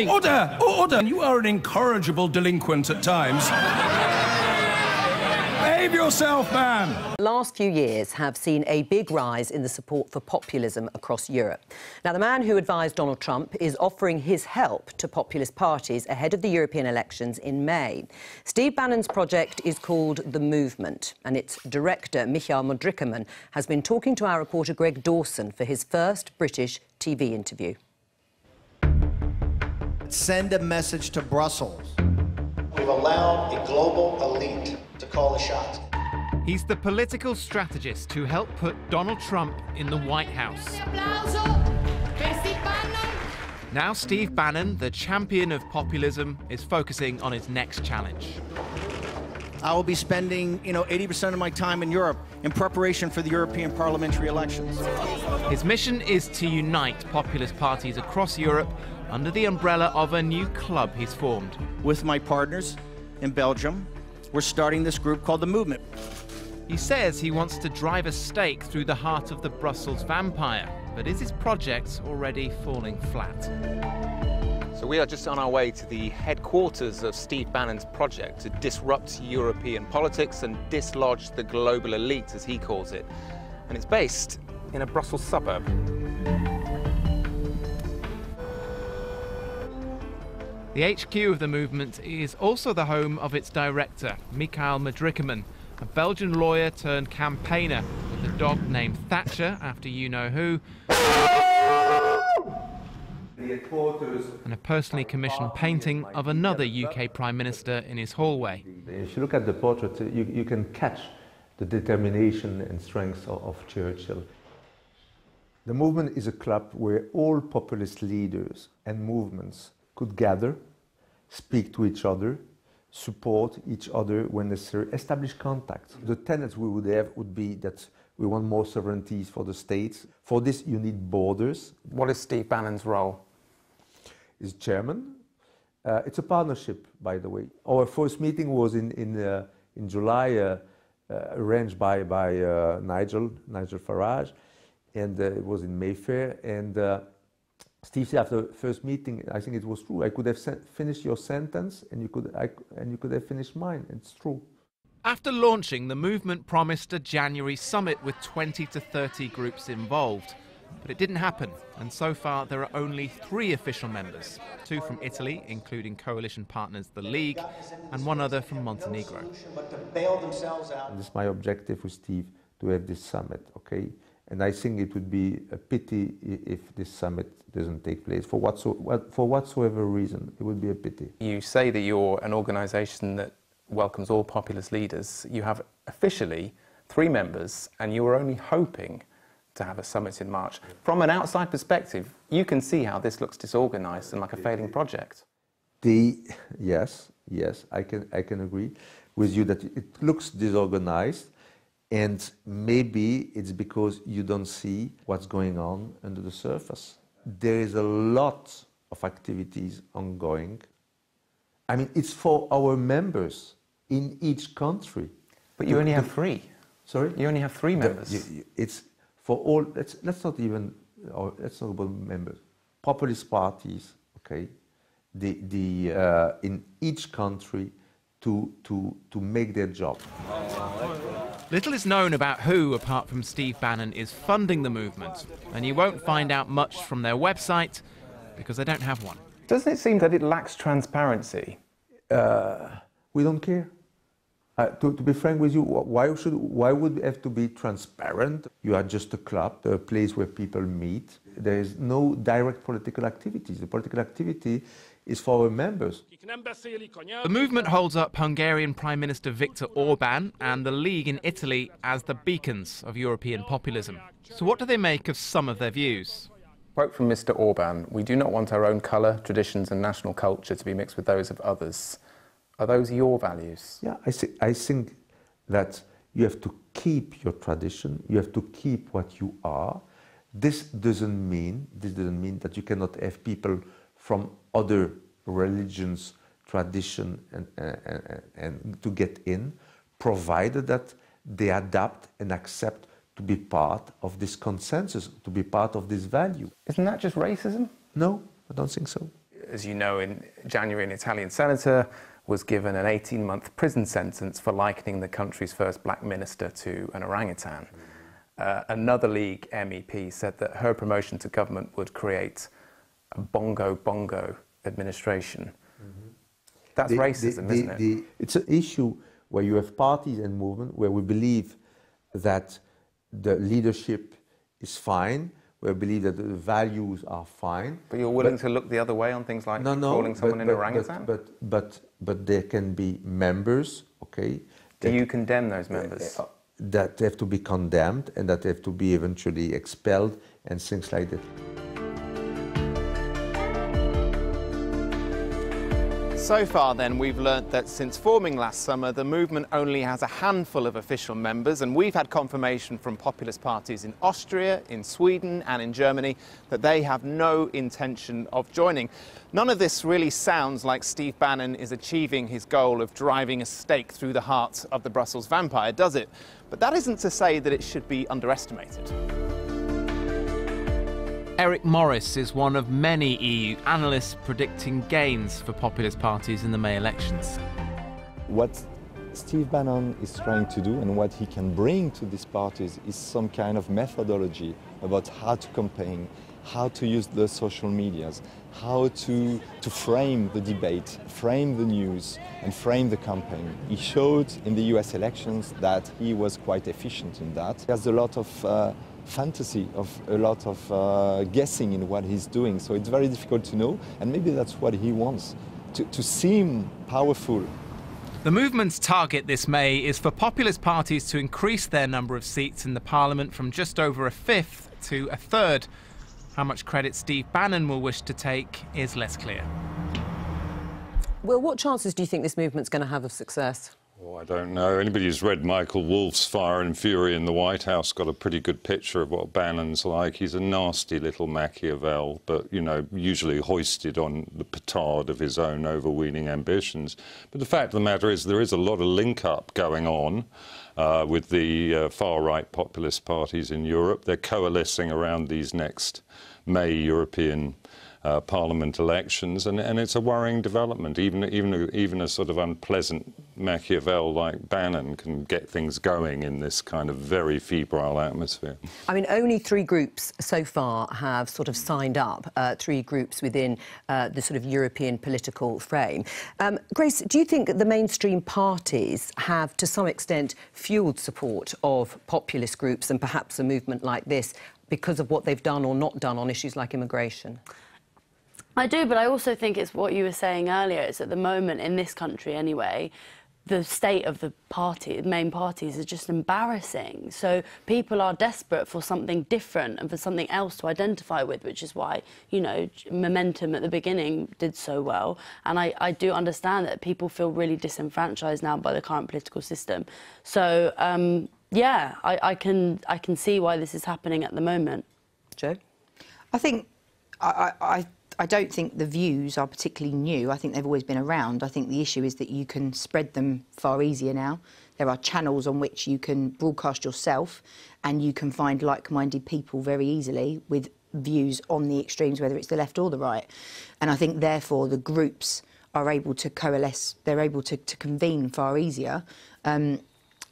Order! Order! You are an incorrigible delinquent at times. Behave yourself, man! The last few years have seen a big rise in the support for populism across Europe. Now, the man who advised Donald Trump is offering his help to populist parties ahead of the European elections in May. Steve Bannon's project is called The Movement, and its director, Michael Modrickerman, has been talking to our reporter Greg Dawson for his first British TV interview. Send a message to Brussels. We've allowed a global elite to call the shots. He's the political strategist who helped put Donald Trump in the White House. Now Steve Bannon, the champion of populism, is focusing on his next challenge. I will be spending, 80% of my time in Europe in preparation for the European parliamentary elections. His mission is to unite populist parties across Europe under the umbrella of a new club he's formed. With my partners in Belgium, we're starting this group called The Movement. He says he wants to drive a stake through the heart of the Brussels vampire, but is his project already falling flat? So we are just on our way to the headquarters of Steve Bannon's project to disrupt European politics and dislodge the global elite, as he calls it. And it's based in a Brussels suburb. The HQ of the movement is also the home of its director, Michael Modrickerman, a Belgian lawyer turned campaigner with a dog named Thatcher, after you-know-who, and a personally commissioned painting of another UK Prime Minister in his hallway. If you look at the portrait, you can catch the determination and strength of Churchill. The movement is a club where all populist leaders and movements could gather, speak to each other, support each other when necessary, establish contacts. The tenets we would have would be that we want more sovereignties for the states. For this, you need borders. What is Steve Bannon's role? He's chairman. It's a partnership, by the way. Our first meeting was in July, arranged by Nigel Farage, and it was in Mayfair. And Steve said after the first meeting, I think it was true. I could have finished your sentence, and you could have finished mine. It's true. After launching, the movement promised a January summit with 20 to 30 groups involved. But it didn't happen, and so far there are only 3 official members, 2 from Italy, including coalition partners the League, and 1 other from Montenegro. And it's my objective with Steve to have this summit, okay? And I think it would be a pity if this summit doesn't take place. For whatsoever reason, it would be a pity. You say that you're an organisation that welcomes all populist leaders. You have officially 3 members, and you were only hoping to have a summit in March. From an outside perspective, you can see how this looks disorganised and like a failing project. Yes, I can agree with you that it looks disorganized, and maybe it's because you don't see what's going on under the surface. There is a lot of activities ongoing. I mean, it's for our members in each country. But you only have 3. Sorry? You only have 3 members. It's for all. Let's not talk about members. Populist parties, okay? In each country to make their job. Little is known about who, apart from Steve Bannon, is funding the movement, and you won't find out much from their website because they don't have one. Doesn't it seem that it lacks transparency? We don't care. To be frank with you, why would it have to be transparent? You are just a club, a place where people meet. There is no direct political activities. The political activity is for our members. The movement holds up Hungarian Prime Minister Viktor Orban and the League in Italy as the beacons of European populism. So what do they make of some of their views? Quote from Mr. Orban: "We do not want our own colour, traditions and national culture to be mixed with those of others." Are those your values? Yeah, I think that you have to keep your tradition, you have to keep what you are. This doesn't mean that you cannot have people from other religions, tradition, and to get in, provided that they adapt and accept to be part of this consensus, to be part of this value. Isn't that just racism? No, I don't think so. as you know, in January, an Italian senator was given an 18-month prison sentence for likening the country's first black minister to an orangutan. Another League MEP said that her promotion to government would create a bongo administration. That's racism, isn't it? It's an issue where you have parties and movement where we believe that the leadership is fine, where we believe that the values are fine. But you're willing to look the other way on things like calling someone an orangutan? But there can be members, okay? Do you condemn those members? That have to be condemned and that have to be eventually expelled and things like that. So far then, we've learnt that since forming last summer, the movement only has a handful of official members, and we've had confirmation from populist parties in Austria, in Sweden and in Germany that they have no intention of joining. None of this really sounds like Steve Bannon is achieving his goal of driving a stake through the heart of the Brussels vampire, does it? But that isn't to say that it should be underestimated. Eric Morris is one of many EU analysts predicting gains for populist parties in the May elections. What Steve Bannon is trying to do and what he can bring to these parties is some kind of methodology about how to campaign, how to use the social medias, how to frame the debate, frame the news and frame the campaign. He showed in the US elections that he was quite efficient in that. He has a lot of fantasy, of a lot of guessing in what he's doing, so it's very difficult to know, and maybe that's what he wants, to seem powerful. The movement's target this May is for populist parties to increase their number of seats in the parliament from just over a fifth to a third. How much credit Steve Bannon will wish to take is less clear. Will, what chances do you think this movement's going to have of success? Oh, I don't know. Anybody who's read Michael Wolff's Fire and Fury in the White House got a pretty good picture of what Bannon's like. He's a nasty little Machiavel, but, you know, usually hoisted on the petard of his own overweening ambitions. But the fact of the matter is there is a lot of link-up going on with the far-right populist parties in Europe. They're coalescing around these next May European Parliament elections, and it's a worrying development. Even a sort of unpleasant Machiavel like Bannon can get things going in this kind of very febrile atmosphere. I mean, only 3 groups so far have sort of signed up, 3 groups within the sort of European political frame. Grace, do you think the mainstream parties have, to some extent, fuelled support of populist groups and perhaps a movement like this because of what they've done or not done on issues like immigration? I do, but I also think it's what you were saying earlier. It's at the moment, in this country anyway, the state of the main parties is just embarrassing. So people are desperate for something different and for something else to identify with, which is why, you know, Momentum at the beginning did so well. And I do understand that people feel really disenfranchised now by the current political system. So, yeah, I can see why this is happening at the moment. Jo? I think I don't think the views are particularly new. I think they've always been around. I think the issue is that you can spread them far easier now. There are channels on which you can broadcast yourself and you can find like-minded people very easily with views on the extremes, whether it's the left or the right. And I think, therefore, the groups are able to coalesce, they're able to convene far easier than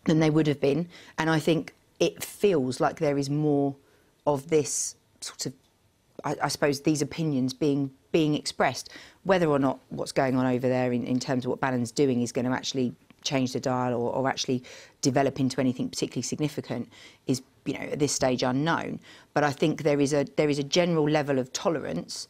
they would have been. And I think it feels like there is more of this sort of, I suppose, these opinions being expressed. Whether or not what's going on over there in terms of what Bannon's doing is going to actually change the dial or actually develop into anything particularly significant is, you know, at this stage unknown. But I think there is a general level of tolerance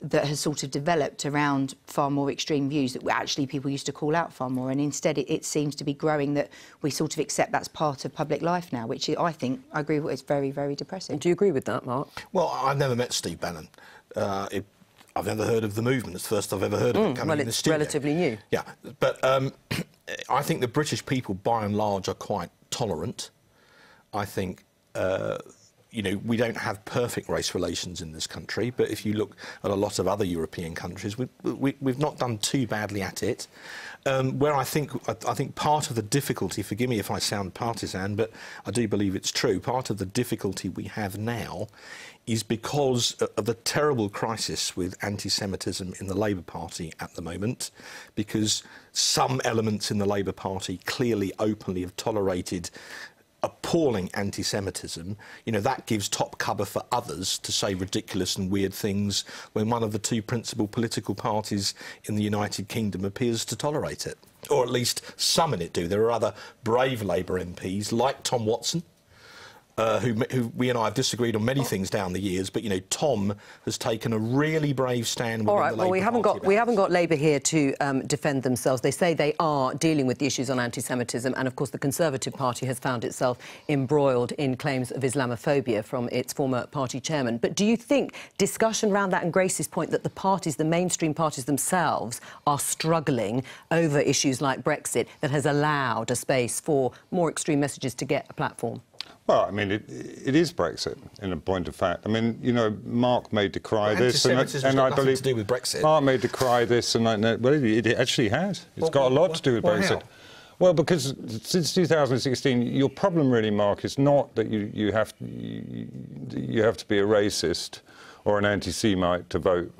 that has sort of developed around far more extreme views that actually people used to call out far more, and instead it seems to be growing that we sort of accept that's part of public life now, which I think, I agree with, is very, very depressing. Do you agree with that, Mark? Well, I've never met Steve Bannon. I've never heard of the movement. It's the first I've ever heard of it coming in the studio. Well, it's relatively new. Yeah, but I think the British people, by and large, are quite tolerant. I think, you know, we don't have perfect race relations in this country, but if you look at a lot of other European countries, we've not done too badly at it. Where I think part of the difficulty, forgive me if I sound partisan, but I do believe it's true, part of the difficulty we have now is because of the terrible crisis with anti-Semitism in the Labour Party at the moment, because some elements in the Labour Party clearly openly have tolerated appalling anti-Semitism. You know, that gives top cover for others to say ridiculous and weird things when one of the two principal political parties in the United Kingdom appears to tolerate it. Or at least some in it do. There are other brave Labour MPs, like Tom Watson, who we and I have disagreed on many things down the years, but, you know, Tom has taken a really brave stand within the Labour Party. We haven't got Labour here to defend themselves. They say they are dealing with the issues on anti-Semitism, and, of course, the Conservative Party has found itself embroiled in claims of Islamophobia from its former party chairman. But do you think discussion around that, and Grace's point, that the parties, the mainstream parties themselves, are struggling over issues like Brexit, that has allowed a space for more extreme messages to get a platform? Well, I mean, it is Brexit, in a point of fact. I mean, you know, Mark may decry this, and I believe to do with Brexit. Mark may decry this, and well, it actually has. It's got a lot to do with Brexit. How? Well, because since 2016, your problem really, Mark, is not that you have to be a racist or an anti-Semite to vote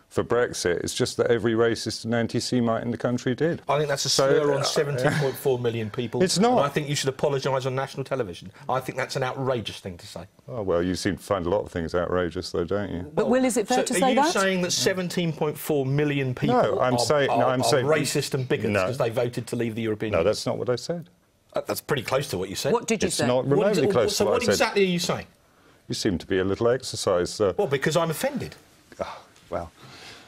for Brexit. It's just that every racist and anti-Semite in the country did. I think that's a slur on 17.4 million people. It's not. And I think you should apologise on national television. I think that's an outrageous thing to say. Oh, well, you seem to find a lot of things outrageous, though, don't you? But, Will, is it fair to say that? Are you saying that 17.4 million people are racist and bigots because they voted to leave the European Union? No, that's not what I said. That's pretty close to what you said. What did you say? It's not remotely close to what I said. So what exactly are you saying? You seem to be a little exercised. Well, because I'm offended. Oh, well...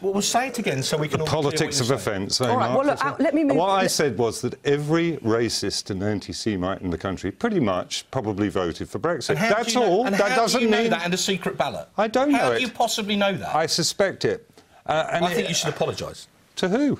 Well, we'll say it again so we can all politics of offence. All right, well, look, let me move... What I said was that every racist and anti-Semite in the country pretty much probably voted for Brexit. That's all. And that doesn't mean... that and a secret ballot? I don't know it. How do you possibly know that? I suspect it. And I think you should apologise. To who?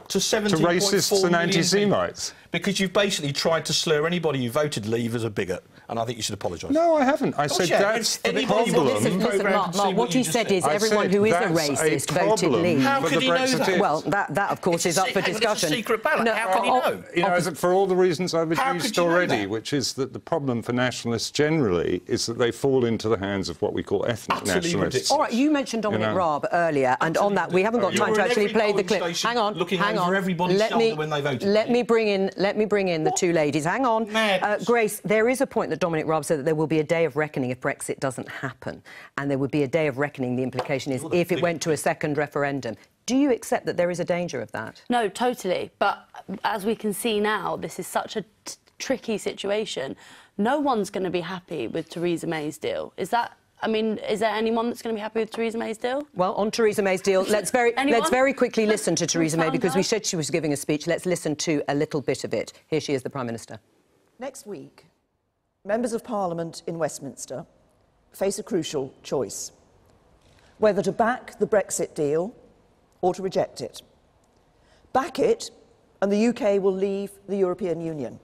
To 17.4 racists and anti-Semites. Because you've basically tried to slur anybody who voted Leave as a bigot, and I think you should apologise. No, I haven't. I said that's the problem. Listen, Mark, what he said is everyone who is a racist voted Leave. How could he know that? Well, that of course, is up for discussion. It's a secret ballot. How can he know? You know, for all the reasons I've adduced already, which is that the problem for nationalists generally is that they fall into the hands of what we call ethnic nationalists. All right, you mentioned Dominic Raab earlier, and on that, we haven't got time to actually play the clip. Hang on. Let me bring in the two ladies. Hang on. Grace, there is a point that Dominic Raab said that there will be a day of reckoning if Brexit doesn't happen, and there would be a day of reckoning, the implication is, if it went to a second referendum. Do you accept that there is a danger of that? No, totally. But as we can see now, this is such a tricky situation. No one's going to be happy with Theresa May's deal. Is that... I mean, is there anyone that's going to be happy with Theresa May's deal? Well, on Theresa May's deal, let's very quickly listen to Theresa May, because we said she was giving a speech. Let's listen to a little bit of it. Here she is, the Prime Minister. Next week, members of Parliament in Westminster face a crucial choice: whether to back the Brexit deal or to reject it. Back it, and the UK will leave the European Union.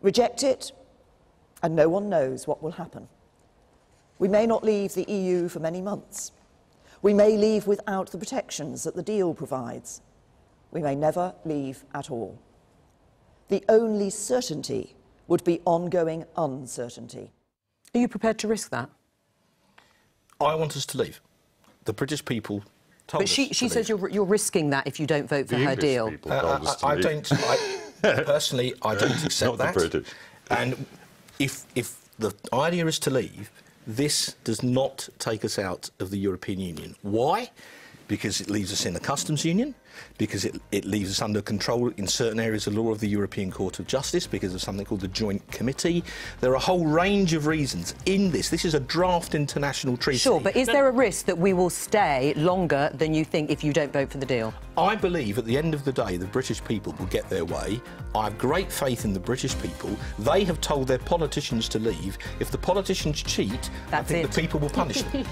Reject it, and no one knows what will happen. We may not leave the EU for many months. We may leave without the protections that the deal provides. We may never leave at all. The only certainty would be ongoing uncertainty. Are you prepared to risk that? I want us to leave. The British people told us to leave. But she says you're risking that if you don't vote for her deal. Personally, I don't accept that. And if the idea is to leave, this does not take us out of the European Union. Why? Because it leaves us in the customs union, because it leaves us under control in certain areas of law of the European Court of Justice, because of something called the Joint Committee. There are a whole range of reasons in this. This is a draft international treaty. Sure, but is there a risk that we will stay longer than you think if you don't vote for the deal? I believe at the end of the day the British people will get their way. I have great faith in the British people. They have told their politicians to leave. If the politicians cheat, I think the people will punish them.